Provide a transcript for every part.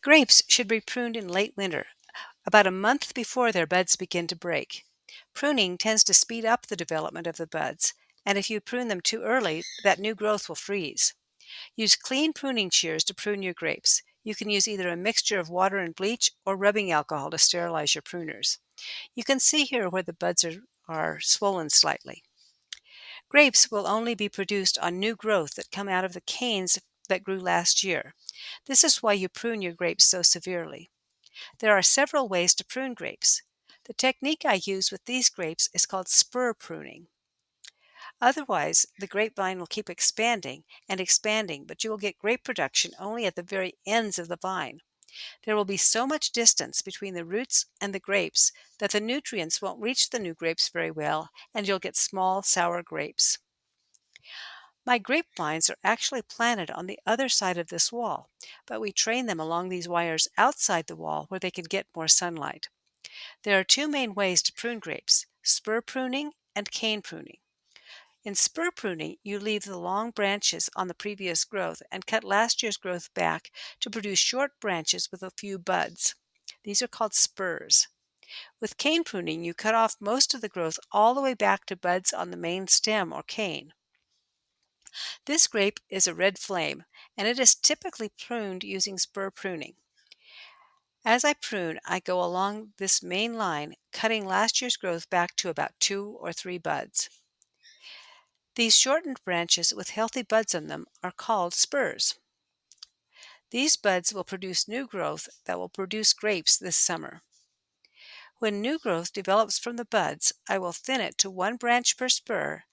Grapes should be pruned in late winter, about a month before their buds begin to break. Pruning tends to speed up the development of the buds, and if you prune them too early, that new growth will freeze. Use clean pruning shears to prune your grapes. You can use either a mixture of water and bleach or rubbing alcohol to sterilize your pruners. You can see here where the buds are swollen slightly. Grapes will only be produced on new growth that come out of the canes that grew last year. This is why you prune your grapes so severely. There are several ways to prune grapes. The technique I use with these grapes is called spur pruning. Otherwise, the grapevine will keep expanding and expanding, but you will get grape production only at the very ends of the vine. There will be so much distance between the roots and the grapes that the nutrients won't reach the new grapes very well, and you'll get small, sour grapes. My grapevines are actually planted on the other side of this wall, but we train them along these wires outside the wall where they can get more sunlight. There are two main ways to prune grapes: spur pruning and cane pruning. In spur pruning, you leave the long branches on the previous growth and cut last year's growth back to produce short branches with a few buds. These are called spurs. With cane pruning, you cut off most of the growth all the way back to buds on the main stem or cane. This grape is a red flame, and it is typically pruned using spur pruning. As I prune, I go along this main line, cutting last year's growth back to about 2 or 3 buds. These shortened branches with healthy buds on them are called spurs. These buds will produce new growth that will produce grapes this summer. When new growth develops from the buds, I will thin it to 1 branch per spur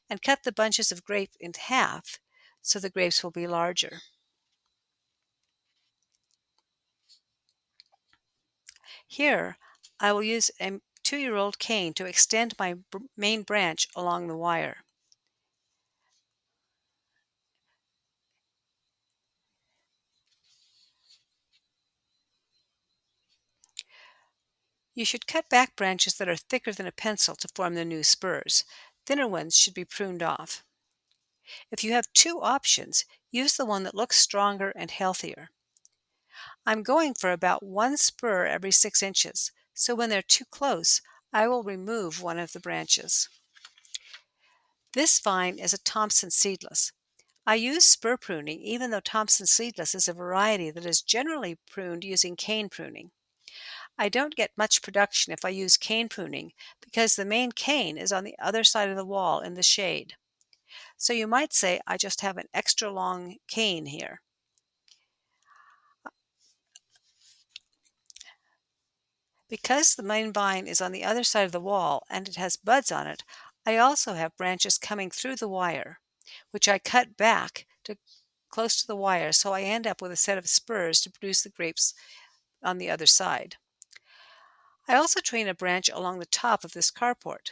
and cut the bunches of grape in half so the grapes will be larger. Here, I will use a 2-year-old cane to extend my main branch along the wire. You should cut back branches that are thicker than a pencil to form the new spurs. Thinner ones should be pruned off. If you have 2 options, use the one that looks stronger and healthier. I'm going for about 1 spur every 6 inches, so when they're too close, I will remove one of the branches. This vine is a Thompson seedless. I use spur pruning even though Thompson seedless is a variety that is generally pruned using cane pruning. I don't get much production if I use cane pruning because the main cane is on the other side of the wall in the shade. So you might say I just have an extra long cane here. Because the main vine is on the other side of the wall and it has buds on it, I also have branches coming through the wire, which I cut back to close to the wire, so I end up with a set of spurs to produce the grapes on the other side. I also train a branch along the top of this carport.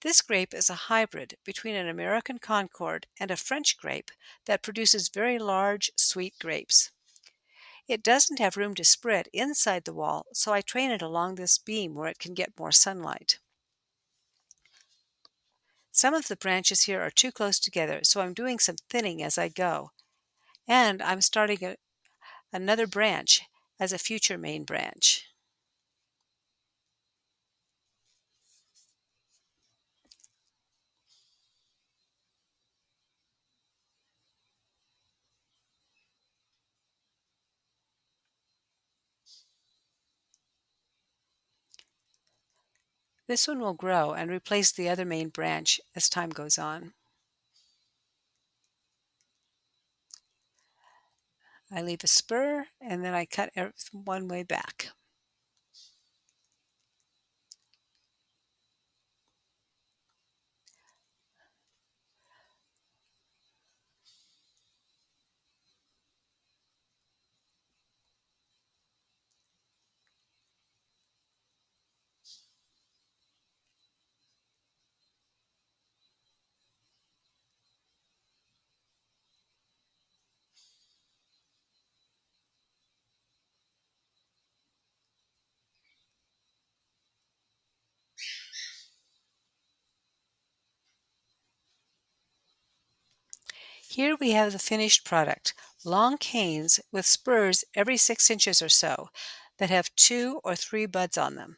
This grape is a hybrid between an American Concord and a French grape that produces very large, sweet grapes. It doesn't have room to spread inside the wall, so I train it along this beam where it can get more sunlight. Some of the branches here are too close together, so I'm doing some thinning as I go, and I'm starting another branch as a future main branch. This one will grow and replace the other main branch as time goes on. I leave a spur and then I cut one way back. Here we have the finished product. Long canes with spurs every 6 inches or so that have 2 or 3 buds on them.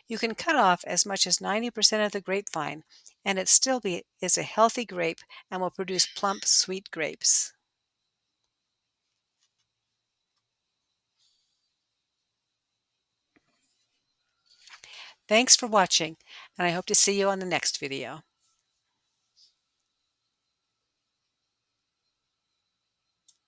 You can cut off as much as 90% of the grapevine, and it still is a healthy grape and will produce plump, sweet grapes. Thanks for watching, and I hope to see you on the next video.